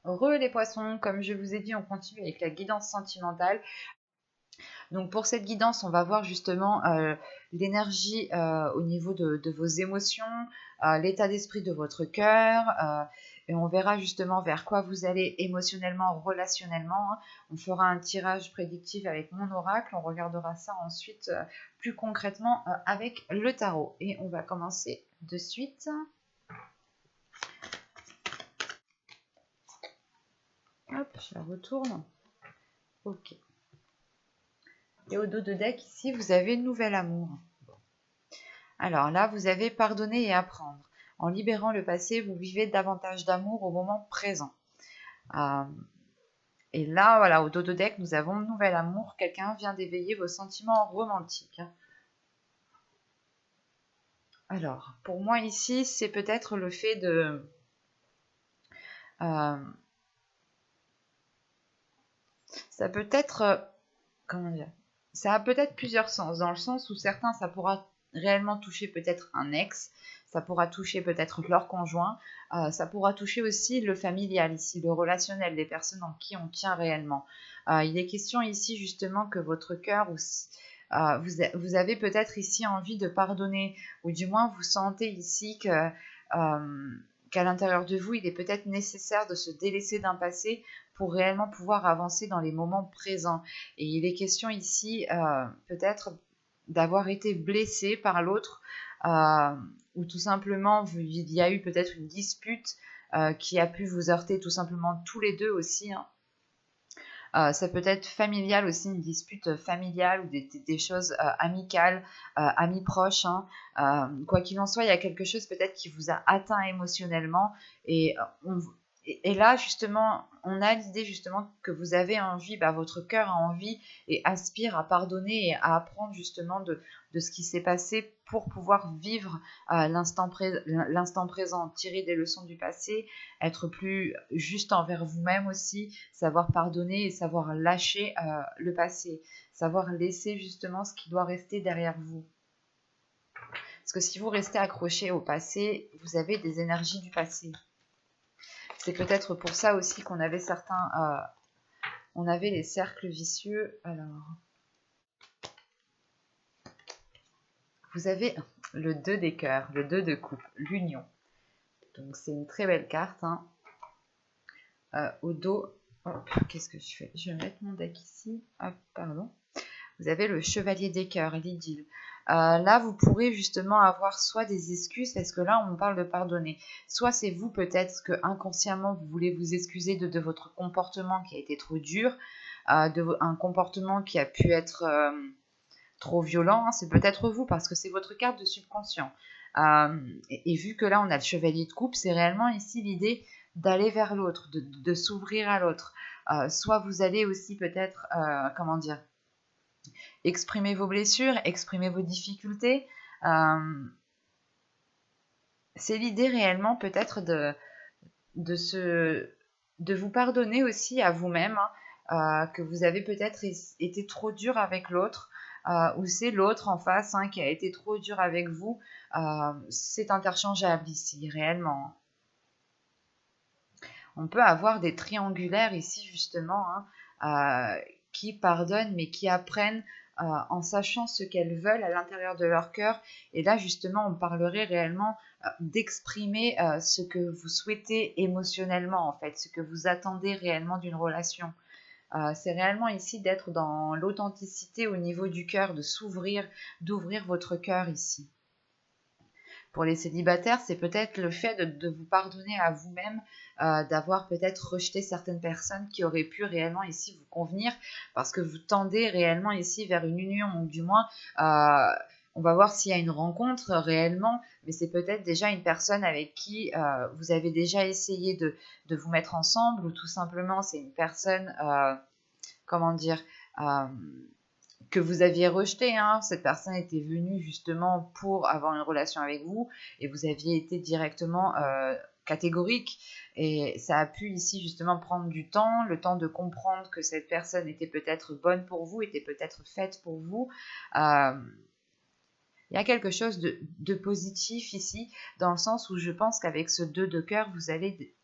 Les poissons, comme je vous ai dit, on continue avec la guidance sentimentale. Donc pour cette guidance, on va voir justement l'énergie au niveau de vos émotions, l'état d'esprit de votre cœur, et on verra justement vers quoi vous allez émotionnellement, relationnellement, hein. On fera un tirage prédictif avec mon oracle, on regardera ça ensuite plus concrètement avec le tarot. Et on va commencer de suite. Hop, je la retourne. Ok. Et au dos de deck, ici, vous avez Nouvel Amour. Alors là, vous avez pardonner et apprendre. En libérant le passé, vous vivez davantage d'amour au moment présent. Euh, et là, voilà, au dos de deck, nous avons Nouvel Amour. Quelqu'un vient d'éveiller vos sentiments romantiques. Alors, pour moi ici, c'est peut-être le fait de... euh, ça peut être... comment dire? Ça a peut-être plusieurs sens, dans le sens où certains, ça pourra réellement toucher peut-être un ex, ça pourra toucher peut-être leur conjoint, ça pourra toucher aussi le familial ici, le relationnel des personnes en qui on tient réellement. Il est question ici justement que votre cœur, vous avez peut-être ici envie de pardonner, ou du moins vous sentez ici qu'à l'intérieur de vous, il est peut-être nécessaire de se délaisser d'un passé pour réellement pouvoir avancer dans les moments présents. Et il est question ici peut-être d'avoir été blessé par l'autre, ou tout simplement il y a eu peut-être une dispute qui a pu vous heurter tout simplement tous les deux aussi, hein. Ça peut être familial aussi, une dispute familiale ou des choses amicales, amis proches, hein. Quoi qu'il en soit, il y a quelque chose peut-être qui vous a atteint émotionnellement et là, justement, on a l'idée justement que vous avez envie, votre cœur a envie et aspire à pardonner et à apprendre justement de ce qui s'est passé pour pouvoir vivre l'instant présent, tirer des leçons du passé, être plus juste envers vous-même aussi, savoir pardonner et savoir lâcher le passé, savoir laisser justement ce qui doit rester derrière vous. Parce que si vous restez accroché au passé, vous avez des énergies du passé. C'est peut-être pour ça aussi qu'on avait on avait les cercles vicieux. Alors, vous avez le 2 des cœurs, le 2 de coupe, l'union. Donc c'est une très belle carte, hein. Au dos, qu'est-ce que je fais? Je vais mettre mon deck ici. Hop, pardon. Vous avez le chevalier des cœurs, l'idylle. Là, vous pourrez justement avoir soit des excuses, parce que là, on parle de pardonner. Soit c'est vous, peut-être que inconsciemment, vous voulez vous excuser de votre comportement qui a été trop dur, un comportement qui a pu être trop violent, hein. C'est peut-être vous, parce que c'est votre carte de subconscient. Et vu que là, on a le chevalier de coupe, c'est réellement ici l'idée d'aller vers l'autre, de s'ouvrir à l'autre. Soit vous allez aussi peut-être, comment dire, exprimer vos blessures, exprimer vos difficultés. C'est l'idée réellement peut-être de vous pardonner aussi à vous-même, hein, que vous avez peut-être été trop dur avec l'autre, ou c'est l'autre en face, hein, qui a été trop dur avec vous. C'est interchangeable ici, réellement. On peut avoir des triangulaires ici, justement, hein, qui pardonnent, mais qui apprennent en sachant ce qu'elles veulent à l'intérieur de leur cœur. Et là, justement, on parlerait réellement d'exprimer ce que vous souhaitez émotionnellement, en fait, ce que vous attendez réellement d'une relation. C'est réellement ici d'être dans l'authenticité au niveau du cœur, de s'ouvrir, d'ouvrir votre cœur ici. Pour les célibataires, c'est peut-être le fait de vous pardonner à vous-même, d'avoir peut-être rejeté certaines personnes qui auraient pu réellement ici vous convenir, parce que vous tendez réellement ici vers une union, ou du moins, on va voir s'il y a une rencontre réellement, mais c'est peut-être déjà une personne avec qui vous avez déjà essayé de vous mettre ensemble, ou tout simplement c'est une personne, comment dire, euh, que vous aviez rejeté, hein. Cette personne était venue justement pour avoir une relation avec vous et vous aviez été directement catégorique, et ça a pu ici justement prendre du temps, le temps de comprendre que cette personne était peut-être bonne pour vous, était peut-être faite pour vous. Il y a quelque chose de positif ici, dans le sens où je pense qu'avec ce 2 de cœur, vous allez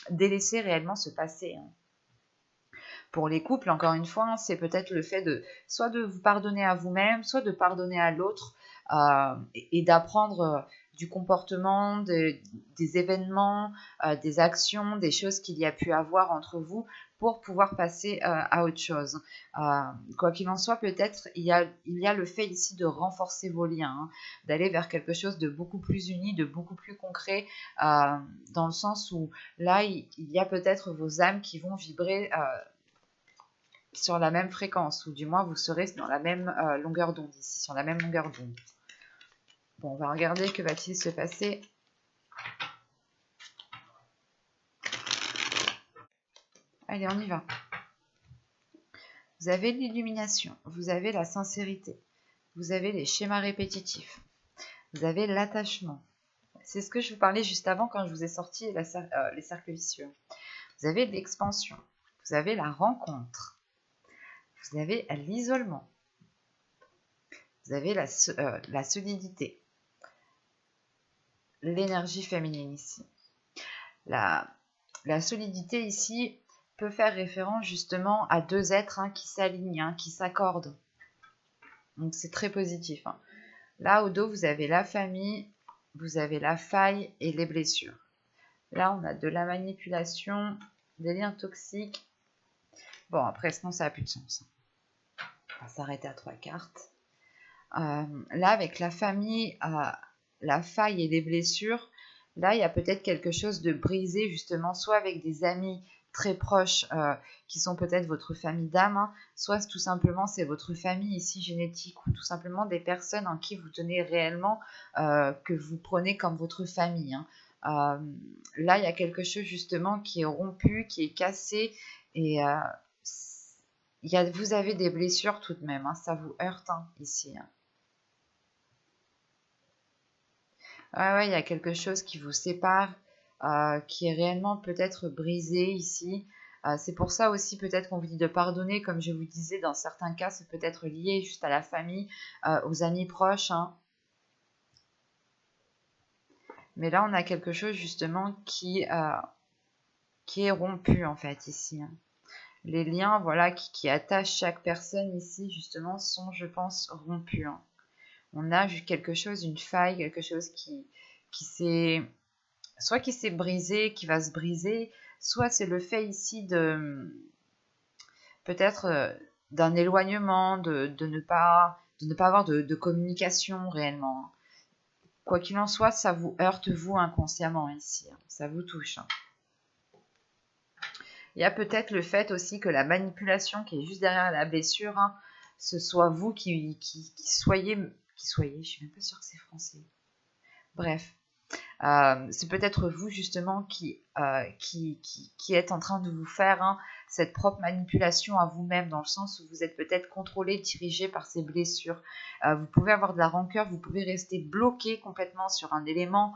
délaisser réellement ce passé, hein. Pour les couples, encore une fois, hein, c'est peut-être le fait de soit de vous pardonner à vous-même, soit de pardonner à l'autre, et d'apprendre du comportement, des événements, des actions, des choses qu'il y a pu avoir entre vous pour pouvoir passer à autre chose. Quoi qu'il en soit, peut-être il y a le fait ici de renforcer vos liens, hein, d'aller vers quelque chose de beaucoup plus uni, de beaucoup plus concret, dans le sens où là, il y a peut-être vos âmes qui vont vibrer sur la même fréquence, ou du moins vous serez dans la même longueur d'onde ici, sur la même longueur d'onde. Bon, on va regarder que va-t-il se passer. Allez, on y va. Vous avez l'illumination, vous avez la sincérité, vous avez les schémas répétitifs, vous avez l'attachement. C'est ce que je vous parlais juste avant quand je vous ai sorti les cercles vicieux. Vous avez l'expansion, vous avez la rencontre, vous avez l'isolement, vous avez la solidité, l'énergie féminine ici. La solidité ici peut faire référence justement à deux êtres, hein, qui s'alignent, hein, qui s'accordent. Donc c'est très positif, hein. Là au dos, vous avez la famille, vous avez la faille et les blessures. Là, on a de la manipulation, des liens toxiques. Bon, après, sinon, ça n'a plus de sens. On va s'arrêter à 3 cartes. Là, avec la famille, la faille et les blessures, là, il y a peut-être quelque chose de brisé, justement, soit avec des amis très proches qui sont peut-être votre famille d'âme, hein, soit tout simplement c'est votre famille ici génétique, ou tout simplement des personnes en qui vous tenez réellement, que vous prenez comme votre famille, hein. Là, il y a quelque chose justement qui est rompu, qui est cassé, et vous avez des blessures tout de même, hein, ça vous heurte, hein, ici, hein. Ouais, il y a quelque chose qui vous sépare, qui est réellement peut-être brisé ici. C'est pour ça aussi peut-être qu'on vous dit de pardonner, comme je vous disais, dans certains cas, c'est peut-être lié juste à la famille, aux amis proches, hein. Mais là, on a quelque chose justement qui est rompu en fait ici, hein. Les liens, voilà, qui attachent chaque personne ici, justement, sont, je pense, rompus, hein. On a quelque chose, une faille, quelque chose qui s'est soit qui s'est brisé, qui va se briser, soit c'est le fait ici de peut-être d'un éloignement, de ne pas avoir de communication réellement. Quoi qu'il en soit, ça vous heurte vous inconsciemment ici, hein. Ça vous touche, hein. Il y a peut-être le fait aussi que la manipulation qui est juste derrière la blessure, hein, ce soit vous qui soyez, je suis même pas sûre que c'est français. Bref, c'est peut-être vous justement qui êtes en train de vous faire, hein, cette propre manipulation à vous-même, dans le sens où vous êtes peut-être contrôlé, dirigé par ces blessures. Vous pouvez avoir de la rancœur, vous pouvez rester bloqué complètement sur un élément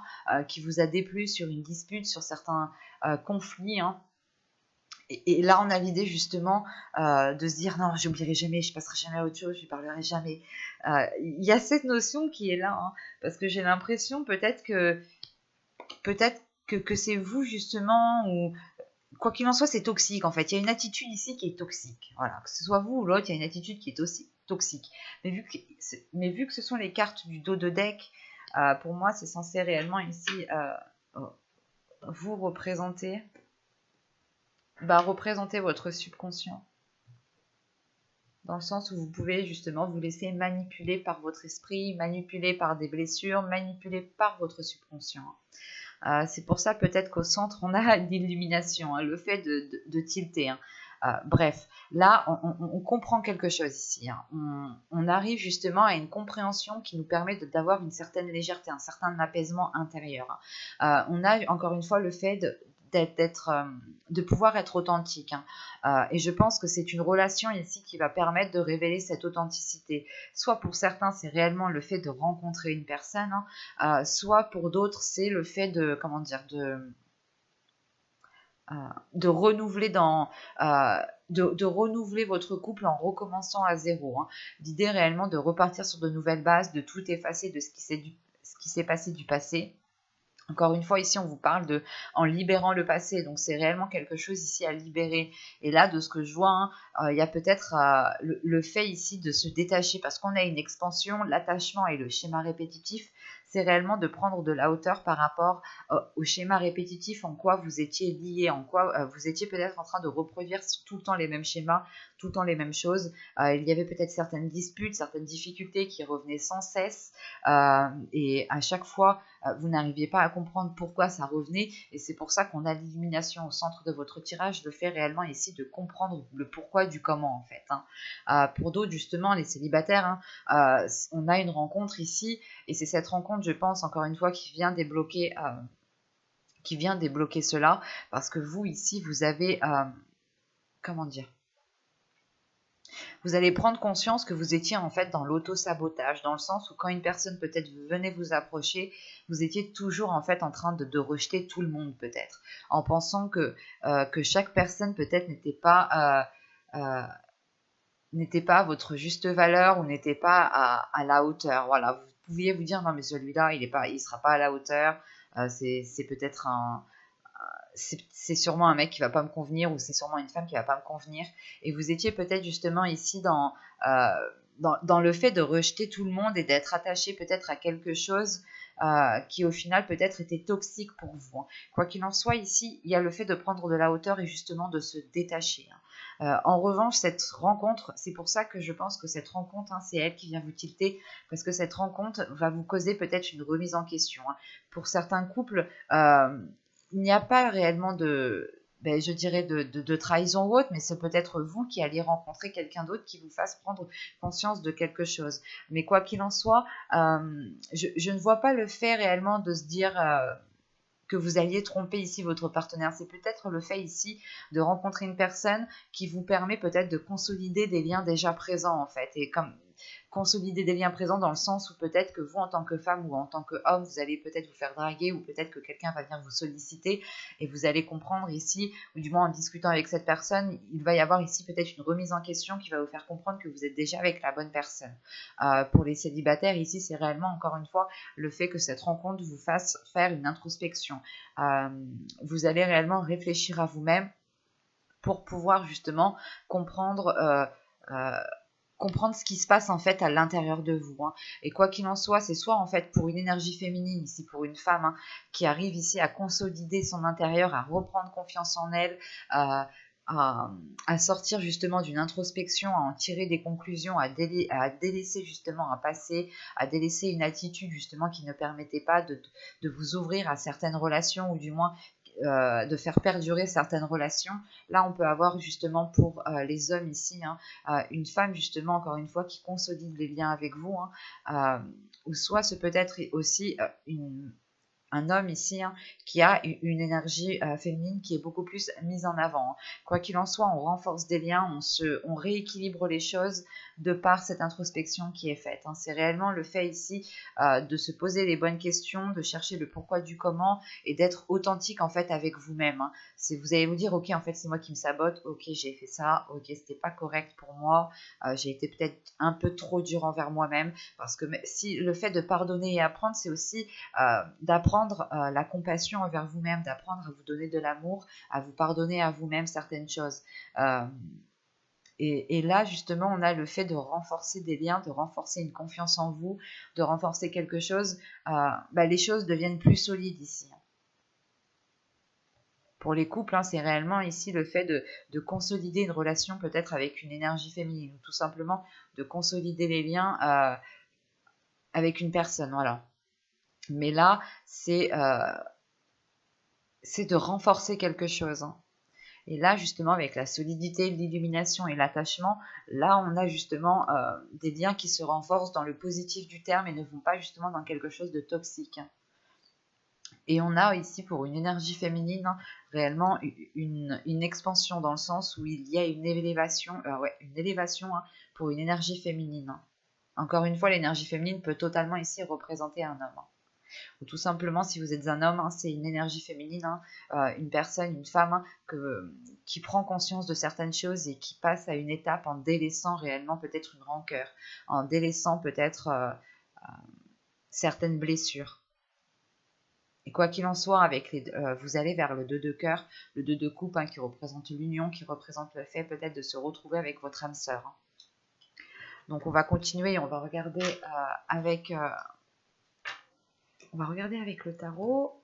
qui vous a déplu, sur une dispute, sur certains conflits, hein. Et là, on a l'idée justement de se dire non, j'oublierai jamais, je passerai jamais à autre chose, je ne parlerai jamais. Il y a cette notion qui est là, hein, parce que j'ai l'impression peut-être que c'est vous justement, ou quoi qu'il en soit, c'est toxique en fait. Il y a une attitude ici qui est toxique. Voilà, que ce soit vous ou l'autre, il y a une attitude qui est aussi toxique. Mais vu que ce sont les cartes du dos de deck, pour moi, c'est censé réellement ici vous représenter. Représenter votre subconscient, dans le sens où vous pouvez justement vous laisser manipuler par votre esprit, manipuler par des blessures, manipuler par votre subconscient. C'est pour ça peut-être qu'au centre on a l'illumination, hein, le fait de tilter, hein. Bref, là on comprend quelque chose ici, hein. On arrive justement à une compréhension qui nous permet d'avoir une certaine légèreté, un certain apaisement intérieur. On a encore une fois le fait de pouvoir être authentique, hein. Et je pense que c'est une relation ici qui va permettre de révéler cette authenticité. Soit pour certains, c'est réellement le fait de rencontrer une personne, hein, soit pour d'autres, c'est le fait de renouveler de renouveler votre couple en recommençant à zéro, hein. L'idée réellement de repartir sur de nouvelles bases, de tout effacer de ce qui s'est passé du passé. Encore une fois, ici, on vous parle de en libérant le passé. Donc, c'est réellement quelque chose ici à libérer. Et là, de ce que je vois, il y a peut-être le fait ici de se détacher parce qu'on a une expansion, l'attachement et le schéma répétitif. C'est réellement de prendre de la hauteur par rapport au schéma répétitif, en quoi vous étiez lié, en quoi vous étiez peut-être en train de reproduire tout le temps les mêmes schémas, tout le temps les mêmes choses. Il y avait peut-être certaines disputes, certaines difficultés qui revenaient sans cesse. Et à chaque fois, vous n'arriviez pas à comprendre pourquoi ça revenait, et c'est pour ça qu'on a l'illumination au centre de votre tirage, le fait réellement ici de comprendre le pourquoi du comment en fait. Pour d'autres, justement, les célibataires, on a une rencontre ici, et c'est cette rencontre, je pense, encore une fois, qui vient débloquer cela, parce que vous, ici, vous avez, comment dire, vous allez prendre conscience que vous étiez en fait dans l'auto-sabotage, dans le sens où quand une personne peut-être venait vous approcher, vous étiez toujours en fait en train de rejeter tout le monde peut-être, en pensant que chaque personne peut-être n'était pas à votre juste valeur ou n'était pas à la hauteur. Voilà, vous pouviez vous dire non mais celui-là il sera pas à la hauteur, c'est peut-être c'est sûrement un mec qui va pas me convenir ou c'est sûrement une femme qui va pas me convenir. Et vous étiez peut-être justement ici euh, dans le fait de rejeter tout le monde et d'être attaché peut-être à quelque chose qui au final peut-être était toxique pour vous. Quoi qu'il en soit, ici, il y a le fait de prendre de la hauteur et justement de se détacher. En revanche, cette rencontre, c'est pour ça que je pense que cette rencontre, c'est elle qui vient vous tilter, parce que cette rencontre va vous causer peut-être une remise en question. Pour certains couples, il n'y a pas réellement je dirais de trahison ou autre, mais c'est peut-être vous qui allez rencontrer quelqu'un d'autre qui vous fasse prendre conscience de quelque chose. Mais quoi qu'il en soit, je ne vois pas le fait réellement de se dire que vous alliez tromper ici votre partenaire. C'est peut-être le fait ici de rencontrer une personne qui vous permet peut-être de consolider des liens déjà présents en fait. Et comme consolider des liens présents dans le sens où peut-être que vous en tant que femme ou en tant qu'homme, vous allez peut-être vous faire draguer ou peut-être que quelqu'un va venir vous solliciter et vous allez comprendre ici, ou du moins en discutant avec cette personne, il va y avoir ici peut-être une remise en question qui va vous faire comprendre que vous êtes déjà avec la bonne personne. Pour les célibataires, ici, c'est réellement encore une fois le fait que cette rencontre vous fasse faire une introspection. Euh, vous allez réellement réfléchir à vous-même pour pouvoir justement comprendre euh, comprendre ce qui se passe en fait à l'intérieur de vous. Et quoi qu'il en soit, c'est soit en fait pour une énergie féminine, ici pour une femme qui arrive ici à consolider son intérieur, à reprendre confiance en elle, à, à sortir justement d'une introspection, à en tirer des conclusions, à délaisser justement un passé, à délaisser une attitude justement qui ne permettait pas de vous ouvrir à certaines relations ou du moins de faire perdurer certaines relations. Là, on peut avoir justement pour les hommes ici, une femme justement, encore une fois, qui consolide les liens avec vous, ou soit ce peut être aussi un homme ici qui a une énergie féminine qui est beaucoup plus mise en avant. Quoi qu'il en soit, on renforce des liens, on rééquilibre les choses de par cette introspection qui est faite. C'est réellement le fait ici de se poser les bonnes questions, de chercher le pourquoi du comment et d'être authentique en fait avec vous-même. Vous allez vous dire, ok, en fait c'est moi qui me sabote, ok j'ai fait ça, ok c'était pas correct pour moi, j'ai été peut-être un peu trop dur envers moi-même, parce que si le fait de pardonner et apprendre, c'est aussi d'apprendre la compassion envers vous-même, d'apprendre à vous donner de l'amour, à vous pardonner à vous-même certaines choses. Euh, et là, justement, on a le fait de renforcer des liens, de renforcer une confiance en vous, de renforcer quelque chose. Les choses deviennent plus solides ici. Pour les couples, c'est réellement ici le fait de consolider une relation peut-être avec une énergie féminine, ou tout simplement de consolider les liens avec une personne, voilà. Mais là, c'est de renforcer quelque chose. Et là, justement, avec la solidité, l'illumination et l'attachement, là, on a justement des liens qui se renforcent dans le positif du terme et ne vont pas justement dans quelque chose de toxique. Et on a ici pour une énergie féminine réellement une expansion dans le sens où il y a une élévation, pour une énergie féminine. Encore une fois, l'énergie féminine peut totalement ici représenter un homme. Ou tout simplement, si vous êtes un homme, c'est une énergie féminine, une personne, une femme qui prend conscience de certaines choses et qui passe à une étape en délaissant réellement peut-être une rancœur, en délaissant peut-être certaines blessures. Et quoi qu'il en soit, avec vous allez vers le 2 de cœur, le 2 de coupe, hein, qui représente l'union, qui représente le fait peut-être de se retrouver avec votre âme sœur. Hein. Donc on va continuer et on va regarder avec le tarot.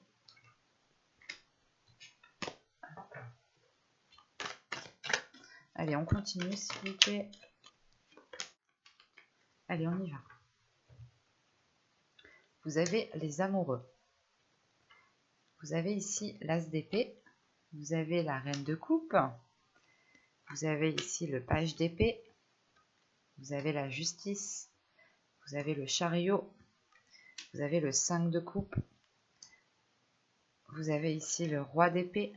Allez, on continue s'il vous plaît. Allez, on y va. Vous avez les amoureux. Vous avez ici l'as d'épée. Vous avez la reine de coupe. Vous avez ici le page d'épée. Vous avez la justice. Vous avez le chariot. Vous avez le 5 de coupe. Vous avez ici le roi d'épée.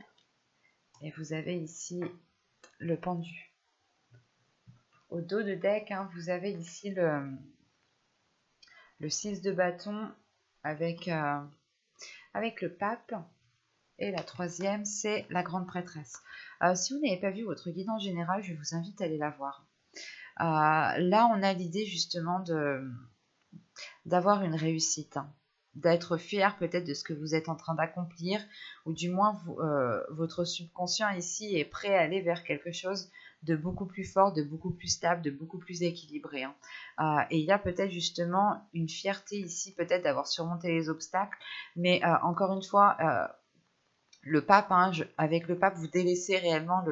Et vous avez ici le pendu. Au dos de deck, hein, vous avez ici le 6 de bâton avec le pape. Et la troisième, c'est la grande prêtresse. Si vous n'avez pas vu votre guide en général, je vous invite à aller la voir. Là, on a l'idée justement d'avoir une réussite, hein, d'être fier peut-être de ce que vous êtes en train d'accomplir, ou du moins votre subconscient ici est prêt à aller vers quelque chose de beaucoup plus fort, de beaucoup plus stable, de beaucoup plus équilibré. Hein. Et il y a peut-être justement une fierté ici, peut-être d'avoir surmonté les obstacles, mais encore une fois, le pape, hein, avec le pape, vous délaissez réellement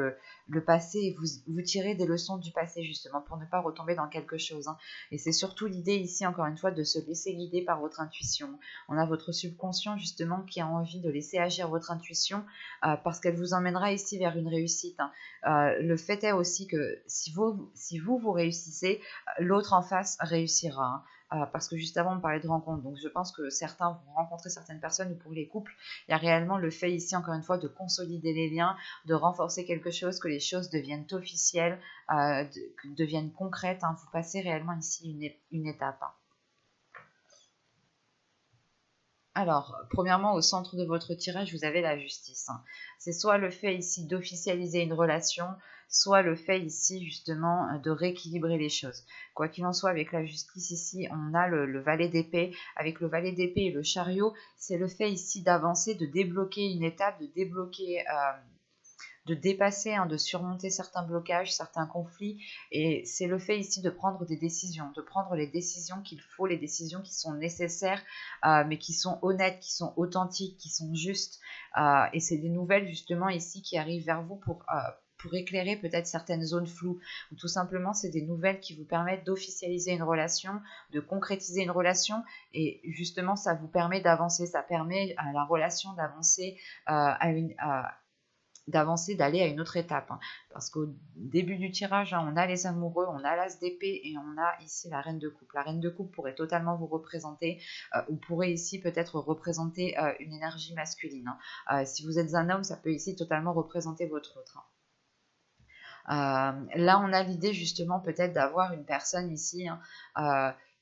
le passé et vous tirez des leçons du passé justement pour ne pas retomber dans quelque chose. Hein. Et c'est surtout l'idée ici, encore une fois, de se laisser guider par votre intuition. On a votre subconscient justement qui a envie de laisser agir votre intuition parce qu'elle vous emmènera ici vers une réussite. Hein. Le fait est aussi que si vous réussissez, l'autre en face réussira. Hein. Parce que juste avant on parlait de rencontres, donc je pense que certains vont rencontrer certaines personnes, ou pour les couples, il y a réellement le fait ici, encore une fois, de consolider les liens, de renforcer quelque chose, que les choses deviennent officielles, deviennent concrètes. Hein. Vous passez réellement ici une étape. Hein. Alors, premièrement, au centre de votre tirage, vous avez la justice. Hein. C'est soit le fait ici d'officialiser une relation, soit le fait ici justement de rééquilibrer les choses. Quoi qu'il en soit, avec la justice ici, on a le valet d'épée. Avec le valet d'épée et le chariot, c'est le fait ici d'avancer, de débloquer une étape, de débloquer... de dépasser, hein, de surmonter certains blocages, certains conflits. Et c'est le fait ici de prendre des décisions, de prendre les décisions qu'il faut, les décisions qui sont nécessaires, mais qui sont honnêtes, qui sont authentiques, qui sont justes. Et c'est des nouvelles justement ici qui arrivent vers vous pour éclairer peut-être certaines zones floues, ou tout simplement c'est des nouvelles qui vous permettent d'officialiser une relation, de concrétiser une relation, et justement ça vous permet d'avancer, ça permet à la relation d'avancer d'aller à une autre étape. Hein. Parce qu'au début du tirage, hein, on a les amoureux, on a l'as d'épée et on a ici la reine de coupe. La reine de coupe pourrait totalement vous représenter ou pourrait ici peut-être représenter une énergie masculine. Hein. Si vous êtes un homme, ça peut ici totalement représenter votre autre. Hein. Là, on a l'idée justement peut-être d'avoir une personne ici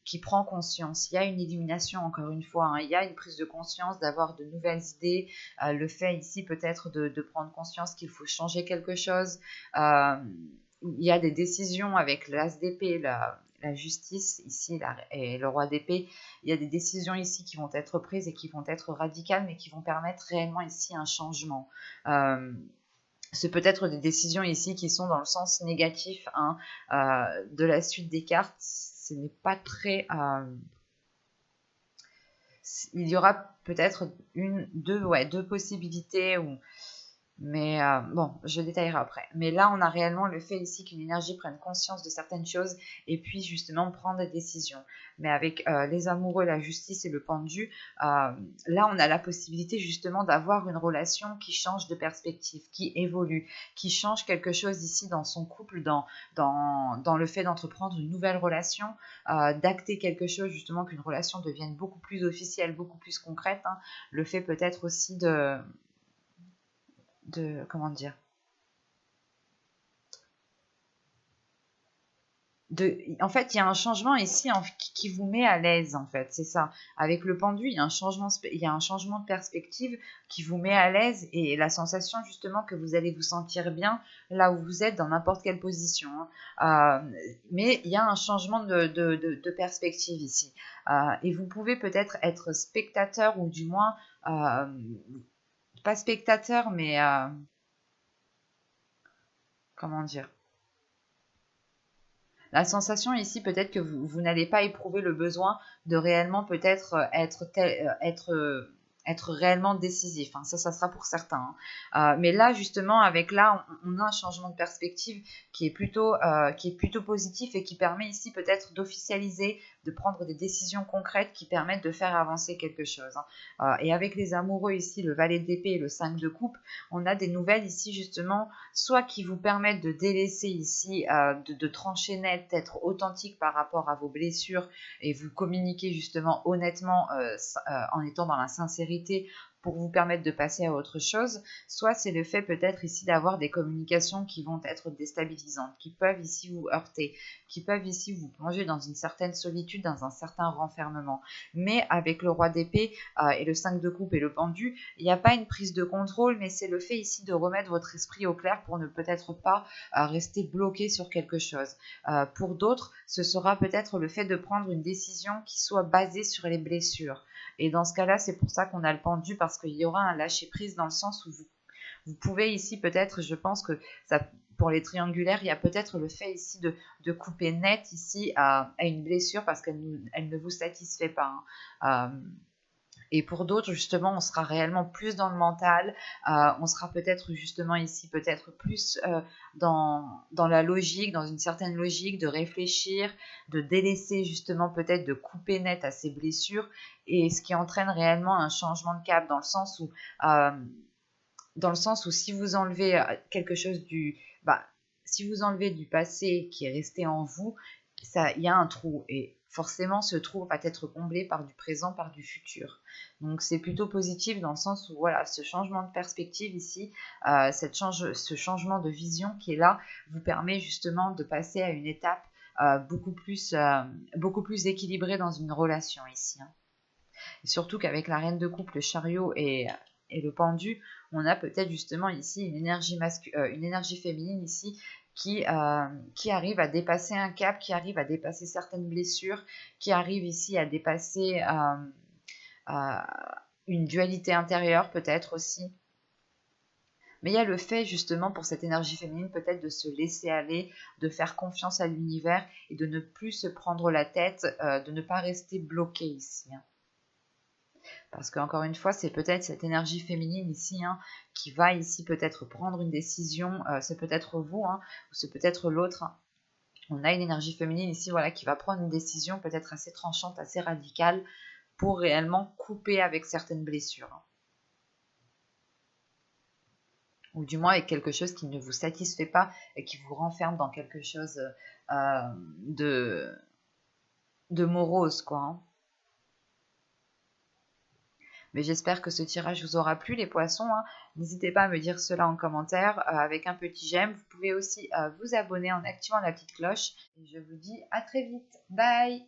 qui prend conscience. Il y a une illumination, encore une fois, hein. Il y a une prise de conscience, d'avoir de nouvelles idées. Le fait ici peut-être de prendre conscience qu'il faut changer quelque chose. Il y a des décisions avec l'as d'épée, la justice ici et le roi d'épée. Il y a des décisions ici qui vont être prises et qui vont être radicales, mais qui vont permettre réellement ici un changement. C'est peut-être des décisions ici qui sont dans le sens négatif, hein, de la suite des cartes. Ce n'est pas très... il y aura peut-être deux possibilités, mais bon, je détaillerai après. Mais là, on a réellement le fait ici qu'une énergie prenne conscience de certaines choses et puis justement prendre des décisions. Mais avec les amoureux, la justice et le pendu, là, on a la possibilité justement d'avoir une relation qui change de perspective, qui évolue, qui change quelque chose ici dans son couple, dans le fait d'entreprendre une nouvelle relation, d'acter quelque chose justement, qu'une relation devienne beaucoup plus officielle, beaucoup plus concrète. Hein. Le fait peut-être aussi en fait, il y a un changement ici qui vous met à l'aise, en fait, c'est ça. Avec le pendu, il y a il y a un changement de perspective qui vous met à l'aise et la sensation justement que vous allez vous sentir bien là où vous êtes dans n'importe quelle position, hein. Mais il y a un changement de perspective ici. Et vous pouvez peut-être être spectateur ou du moins, pas spectateur, mais comment dire? La sensation ici, peut-être que vous n'allez pas éprouver le besoin de réellement peut-être être réellement décisif, hein. Ça sera pour certains, hein. Mais là, justement, avec là, on a un changement de perspective qui est plutôt positif et qui permet ici peut-être d'officialiser, de prendre des décisions concrètes qui permettent de faire avancer quelque chose, hein. Et avec les amoureux ici, le valet d'épée et le 5 de coupe, on a des nouvelles ici justement soit qui vous permettent de délaisser ici, de trancher net, d'être authentique par rapport à vos blessures et vous communiquer justement honnêtement en étant dans la sincérité pour vous permettre de passer à autre chose, soit c'est le fait peut-être ici d'avoir des communications qui vont être déstabilisantes, qui peuvent ici vous heurter, qui peuvent ici vous plonger dans une certaine solitude, dans un certain renfermement. Mais avec le roi d'épée et le 5 de coupe et le pendu, il n'y a pas une prise de contrôle, mais c'est le fait ici de remettre votre esprit au clair pour ne peut-être pas rester bloqué sur quelque chose. Pour d'autres, ce sera peut-être le fait de prendre une décision qui soit basée sur les blessures. Et dans ce cas-là, c'est pour ça qu'on a le pendu, parce qu'il y aura un lâcher-prise dans le sens où vous pouvez ici peut-être, je pense que ça, pour les triangulaires, il y a peut-être le fait ici de couper net ici à une blessure parce qu'elle ne vous satisfait pas, hein. Et pour d'autres, justement, on sera réellement plus dans le mental, on sera peut-être justement ici, peut-être plus dans la logique, dans une certaine logique, de réfléchir, de délaisser justement peut-être de couper net à ces blessures, et ce qui entraîne réellement un changement de cap euh, dans le sens où si vous enlevez quelque chose bah, si vous enlevez du passé qui est resté en vous, il y a un trou et forcément ce trou va être comblé par du présent, par du futur. Donc c'est plutôt positif dans le sens où voilà, ce changement de perspective ici, ce changement de vision qui est là, vous permet justement de passer à une étape beaucoup plus équilibrée dans une relation ici, hein. Et surtout qu'avec la reine de coupe, le chariot et le pendu, on a peut-être justement ici une énergie féminine ici qui arrive à dépasser un cap, qui arrive à dépasser certaines blessures, qui arrive ici à dépasser une dualité intérieure peut-être aussi. Mais il y a le fait justement pour cette énergie féminine peut-être de se laisser aller, de faire confiance à l'univers et de ne plus se prendre la tête, de ne pas rester bloqué ici, hein. Parce qu'encore une fois, c'est peut-être cette énergie féminine ici, hein, qui va ici peut-être prendre une décision, c'est peut-être vous, hein, ou c'est peut-être l'autre, hein. On a une énergie féminine ici, voilà, qui va prendre une décision peut-être assez tranchante, assez radicale, pour réellement couper avec certaines blessures, hein. Ou du moins avec quelque chose qui ne vous satisfait pas et qui vous renferme dans quelque chose de, de morose, quoi, hein. Mais j'espère que ce tirage vous aura plu, les poissons, hein. N'hésitez pas à me dire cela en commentaire avec un petit j'aime. Vous pouvez aussi vous abonner en activant la petite cloche. Et je vous dis à très vite. Bye!